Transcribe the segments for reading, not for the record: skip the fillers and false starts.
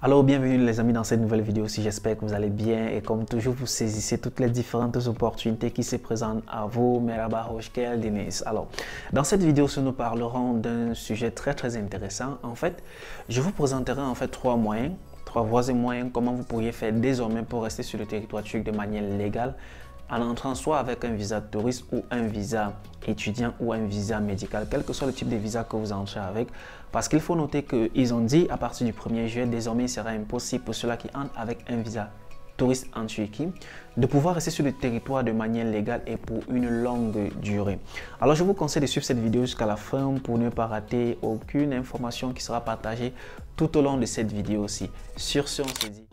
Alors bienvenue les amis dans cette nouvelle vidéo, si j'espère que vous allez bien et comme toujours vous saisissez toutes les différentes opportunités qui se présentent à vous. Merhaba, hoş geldiniz. Alors dans cette vidéo nous parlerons d'un sujet très intéressant. En fait je vous présenterai en fait trois voies et moyens comment vous pourriez faire désormais pour rester sur le territoire turc de manière légale en entrant soit avec un visa touriste ou un visa étudiant ou un visa médical, quel que soit le type de visa que vous entrez avec. Parce qu'il faut noter qu'ils ont dit à partir du 1er juillet, désormais il sera impossible pour ceux-là qui entrent avec un visa touriste en Turquie de pouvoir rester sur le territoire de manière légale et pour une longue durée. Alors je vous conseille de suivre cette vidéo jusqu'à la fin pour ne pas rater aucune information qui sera partagée tout au long de cette vidéo aussi. Sur ce, on se dit...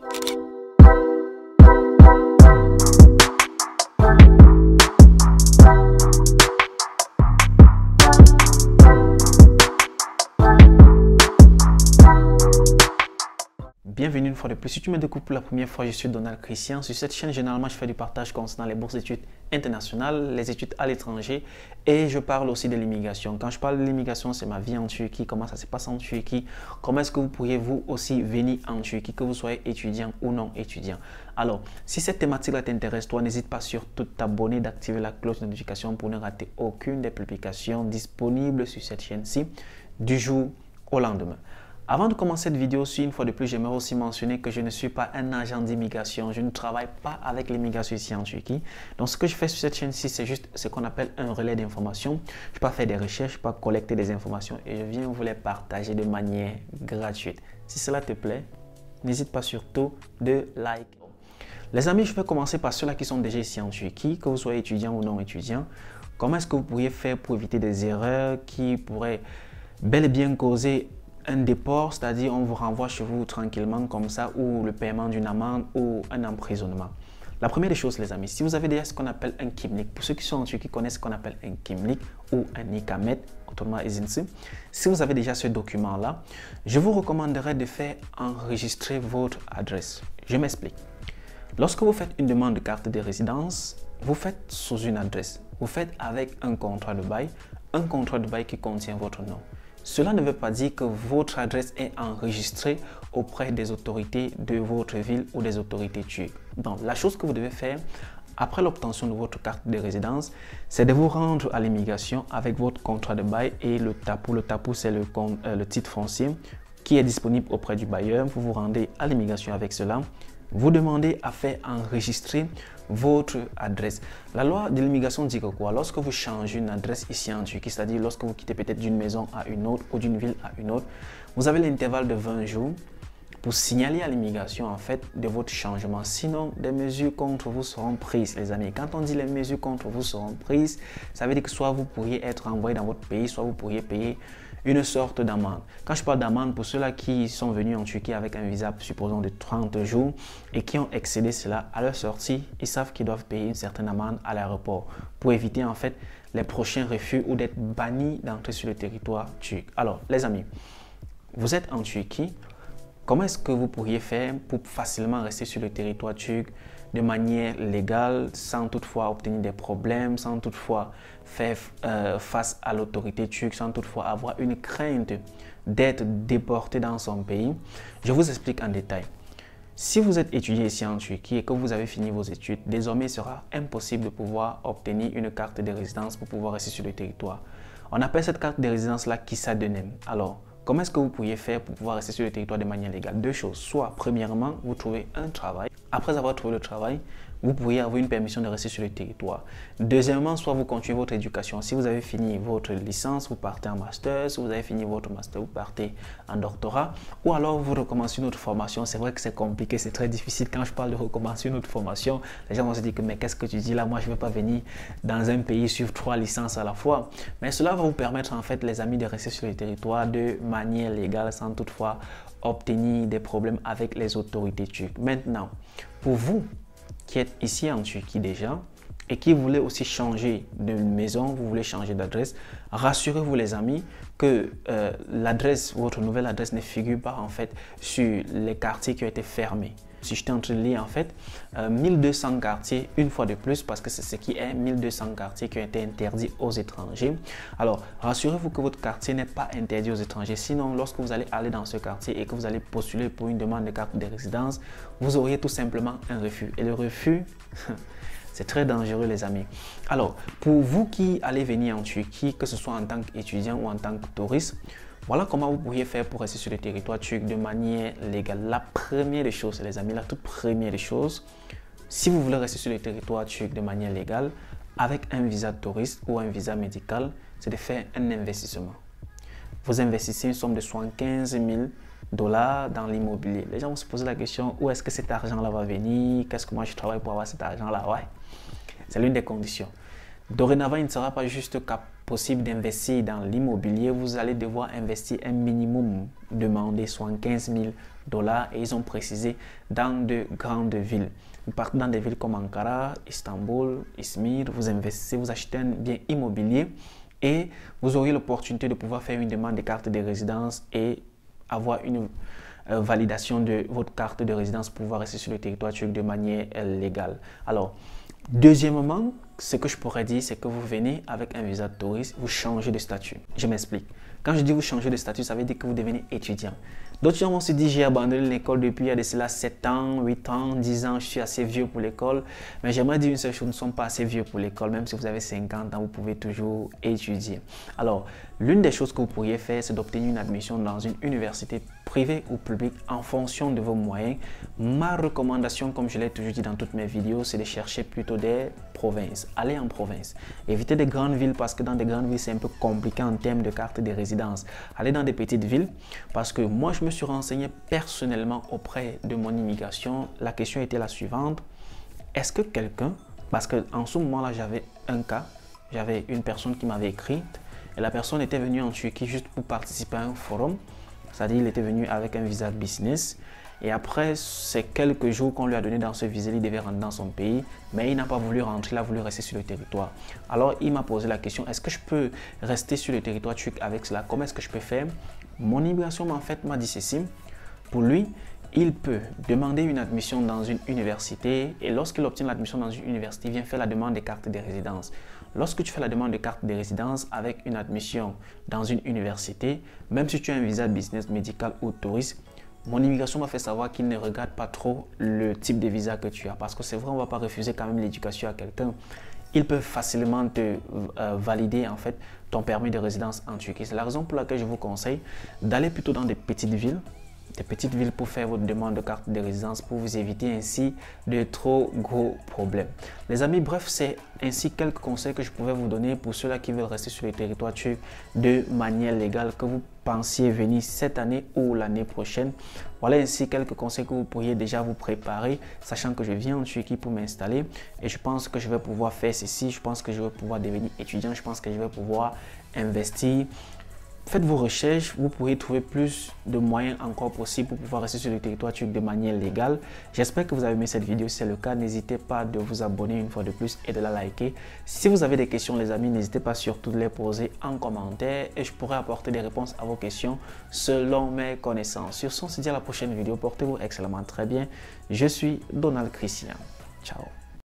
Bienvenue une fois de plus. Si tu me découvres pour la première fois, je suis Donald Christian. Sur cette chaîne, généralement, je fais du partage concernant les bourses d'études internationales, les études à l'étranger et je parle aussi de l'immigration. Quand je parle de l'immigration, c'est ma vie en Turquie, comment ça se passe en Turquie, comment est-ce que vous pourriez vous aussi venir en Turquie, que vous soyez étudiant ou non étudiant. Alors, si cette thématique-là t'intéresse, toi, n'hésite pas surtout à t'abonner, d'activer la cloche de notification pour ne rater aucune des publications disponibles sur cette chaîne-ci du jour au lendemain. Avant de commencer cette vidéo, une fois de plus, j'aimerais aussi mentionner que je ne suis pas un agent d'immigration. Je ne travaille pas avec l'immigration ici en Turquie. Donc, ce que je fais sur cette chaîne-ci, c'est juste ce qu'on appelle un relais d'informations. Je ne peux pas faire des recherches, je ne peux pas collecter des informations et je viens vous les partager de manière gratuite. Si cela te plaît, n'hésite pas surtout de like. Les amis, je vais commencer par ceux-là qui sont déjà ici en Turquie, que vous soyez étudiant ou non étudiant. Comment est-ce que vous pourriez faire pour éviter des erreurs qui pourraient bel et bien causer un déport, c'est-à-dire on vous renvoie chez vous tranquillement comme ça, ou le paiement d'une amende ou un emprisonnement. La première des choses les amis, si vous avez déjà ce qu'on appelle un kimlik, pour ceux qui sont en Turquie connaissent ce qu'on appelle un kimlik ou un ikamet, autrement izinsi. Si vous avez déjà ce document-là, je vous recommanderais de faire enregistrer votre adresse. Je m'explique. Lorsque vous faites une demande de carte de résidence, vous faites sous une adresse. Vous faites avec un contrat de bail qui contient votre nom. Cela ne veut pas dire que votre adresse est enregistrée auprès des autorités de votre ville ou des autorités turques. Donc, la chose que vous devez faire après l'obtention de votre carte de résidence, c'est de vous rendre à l'immigration avec votre contrat de bail et le TAPU. Le TAPU, c'est le titre foncier qui est disponible auprès du bailleur. Vous vous rendez à l'immigration avec cela. Vous demandez à faire enregistrer votre adresse. La loi de l'immigration dit que quoi? Lorsque vous changez une adresse ici en Turquie, c'est-à-dire lorsque vous quittez peut-être d'une maison à une autre ou d'une ville à une autre, vous avez l'intervalle de 20 jours pour signaler à l'immigration en fait de votre changement. Sinon, des mesures contre vous seront prises, les amis. Quand on dit les mesures contre vous seront prises, ça veut dire que soit vous pourriez être envoyé dans votre pays, soit vous pourriez payer une sorte d'amende. Quand je parle d'amende, pour ceux-là qui sont venus en Turquie avec un visa, supposons de 30 jours et qui ont excédé cela, à leur sortie, ils savent qu'ils doivent payer une certaine amende à l'aéroport pour éviter en fait les prochains refus ou d'être bannis d'entrer sur le territoire turc. Alors, les amis, vous êtes en Turquie. Comment est-ce que vous pourriez faire pour facilement rester sur le territoire turc de manière légale, sans toutefois obtenir des problèmes, sans toutefois faire face à l'autorité turque, sans toutefois avoir une crainte d'être déporté dans son pays? Je vous explique en détail. Si vous êtes étudiant ici en Turquie et que vous avez fini vos études, désormais il sera impossible de pouvoir obtenir une carte de résidence pour pouvoir rester sur le territoire. On appelle cette carte de résidence-là Kisa Dönem. Alors, comment est-ce que vous pourriez faire pour pouvoir rester sur le territoire de manière légale? Deux choses. Soit, premièrement, vous trouvez un travail. Après avoir trouvé le travail, vous pourriez avoir une permission de rester sur le territoire. Deuxièmement, soit vous continuez votre éducation. Si vous avez fini votre licence, vous partez en master. Si vous avez fini votre master, vous partez en doctorat. Ou alors, vous recommencez une autre formation. C'est vrai que c'est compliqué, c'est très difficile. Quand je parle de recommencer une autre formation, les gens vont se dire que mais qu'est-ce que tu dis là? Moi, je ne vais pas venir dans un pays suivre 3 licences à la fois. Mais cela va vous permettre, en fait, les amis, de rester sur le territoire de manière légale sans toutefois obtenir des problèmes avec les autorités turques. Maintenant, pour vous qui êtes ici en Turquie déjà et qui voulez aussi changer de maison, vous voulez changer d'adresse, rassurez-vous les amis que votre nouvelle adresse ne figure pas en fait sur les quartiers qui ont été fermés. si j'étais en train de lire en fait, 1200 quartiers, une fois de plus, parce que c'est ce qui est 1200 quartiers qui ont été interdits aux étrangers. Alors, rassurez-vous que votre quartier n'est pas interdit aux étrangers. Sinon, lorsque vous allez aller dans ce quartier et que vous allez postuler pour une demande de carte de résidence, vous auriez tout simplement un refus. Et le refus, c'est très dangereux les amis. Alors, pour vous qui allez venir en Turquie, que ce soit en tant qu'étudiant ou en tant que touriste, voilà comment vous pourriez faire pour rester sur le territoire turc de manière légale. La première des choses, les amis, la toute première des choses, si vous voulez rester sur le territoire turc de manière légale, avec un visa de touriste ou un visa médical, c'est de faire un investissement. Vous investissez une somme de 75 000 $ dans l'immobilier. Les gens vont se poser la question, où est-ce que cet argent-là va venir? Qu'est-ce que moi je travaille pour avoir cet argent-là? Ouais, c'est l'une des conditions. Dorénavant, il ne sera pas juste possible d'investir dans l'immobilier. Vous allez devoir investir un minimum demandé, soit 15 000 $ et ils ont précisé dans de grandes villes. Vous partez dans des villes comme Ankara, Istanbul, Izmir, vous investissez, vous achetez un bien immobilier et vous aurez l'opportunité de pouvoir faire une demande de carte de résidence et avoir une validation de votre carte de résidence pour pouvoir rester sur le territoire turc de manière légale. Alors, deuxièmement, ce que je pourrais dire, c'est que vous venez avec un visa de touriste, vous changez de statut. Je m'explique. Quand je dis vous changez de statut, ça veut dire que vous devenez étudiant. D'autres gens vont se dire, j'ai abandonné l'école depuis il y a de cela 7 ans, 8 ans, 10 ans, je suis assez vieux pour l'école. Mais j'aimerais dire une seule chose, nous ne sommes pas assez vieux pour l'école. Même si vous avez 50 ans, vous pouvez toujours étudier. Alors, l'une des choses que vous pourriez faire, c'est d'obtenir une admission dans une université privée ou publique en fonction de vos moyens. Ma recommandation, comme je l'ai toujours dit dans toutes mes vidéos, c'est de chercher plutôt des provinces. Allez en province. Évitez des grandes villes parce que dans des grandes villes, c'est un peu compliqué en termes de carte de résidence. Allez dans des petites villes parce que moi, je me suis renseigné personnellement auprès de mon immigration. La question était la suivante. Est-ce que quelqu'un, parce qu'en ce moment-là, j'avais un cas, j'avais une personne qui m'avait écrit et la personne était venue en Turquie juste pour participer à un forum. C'est-à-dire il était venu avec un visa de business et après ces quelques jours qu'on lui a donné dans ce visa, il devait rentrer dans son pays, mais il n'a pas voulu rentrer, il a voulu rester sur le territoire. Alors il m'a posé la question, est-ce que je peux rester sur le territoire turc avec cela? Comment est-ce que je peux faire? Mon immigration en fait m'a dit ceci, pour lui, il peut demander une admission dans une université et lorsqu'il obtient l'admission dans une université, il vient faire la demande de carte de résidence. Lorsque tu fais la demande de carte de résidence avec une admission dans une université, même si tu as un visa business, médical ou touriste, mon immigration m'a fait savoir qu'il ne regarde pas trop le type de visa que tu as. Parce que c'est vrai, on ne va pas refuser quand même l'éducation à quelqu'un. Ils peuvent facilement te valider en fait ton permis de résidence en Turquie. C'est la raison pour laquelle je vous conseille d'aller plutôt dans des petites villes pour faire votre demande de carte de résidence pour vous éviter ainsi de trop gros problèmes. Les amis, bref, c'est ainsi quelques conseils que je pouvais vous donner pour ceux-là qui veulent rester sur le territoire turc de manière légale, que vous pensiez venir cette année ou l'année prochaine. Voilà ainsi quelques conseils que vous pourriez déjà vous préparer, sachant que je viens en Turquie pour m'installer et je pense que je vais pouvoir faire ceci, je pense que je vais pouvoir devenir étudiant, je pense que je vais pouvoir investir. Faites vos recherches, vous pourrez trouver plus de moyens encore possibles pour pouvoir rester sur le territoire turc de manière légale. J'espère que vous avez aimé cette vidéo. Si c'est le cas, n'hésitez pas de vous abonner une fois de plus et de la liker. Si vous avez des questions les amis, n'hésitez pas surtout de les poser en commentaire et je pourrai apporter des réponses à vos questions selon mes connaissances. Sur ce, on se dit à la prochaine vidéo. Portez-vous excellemment très bien. Je suis Donald Christian. Ciao.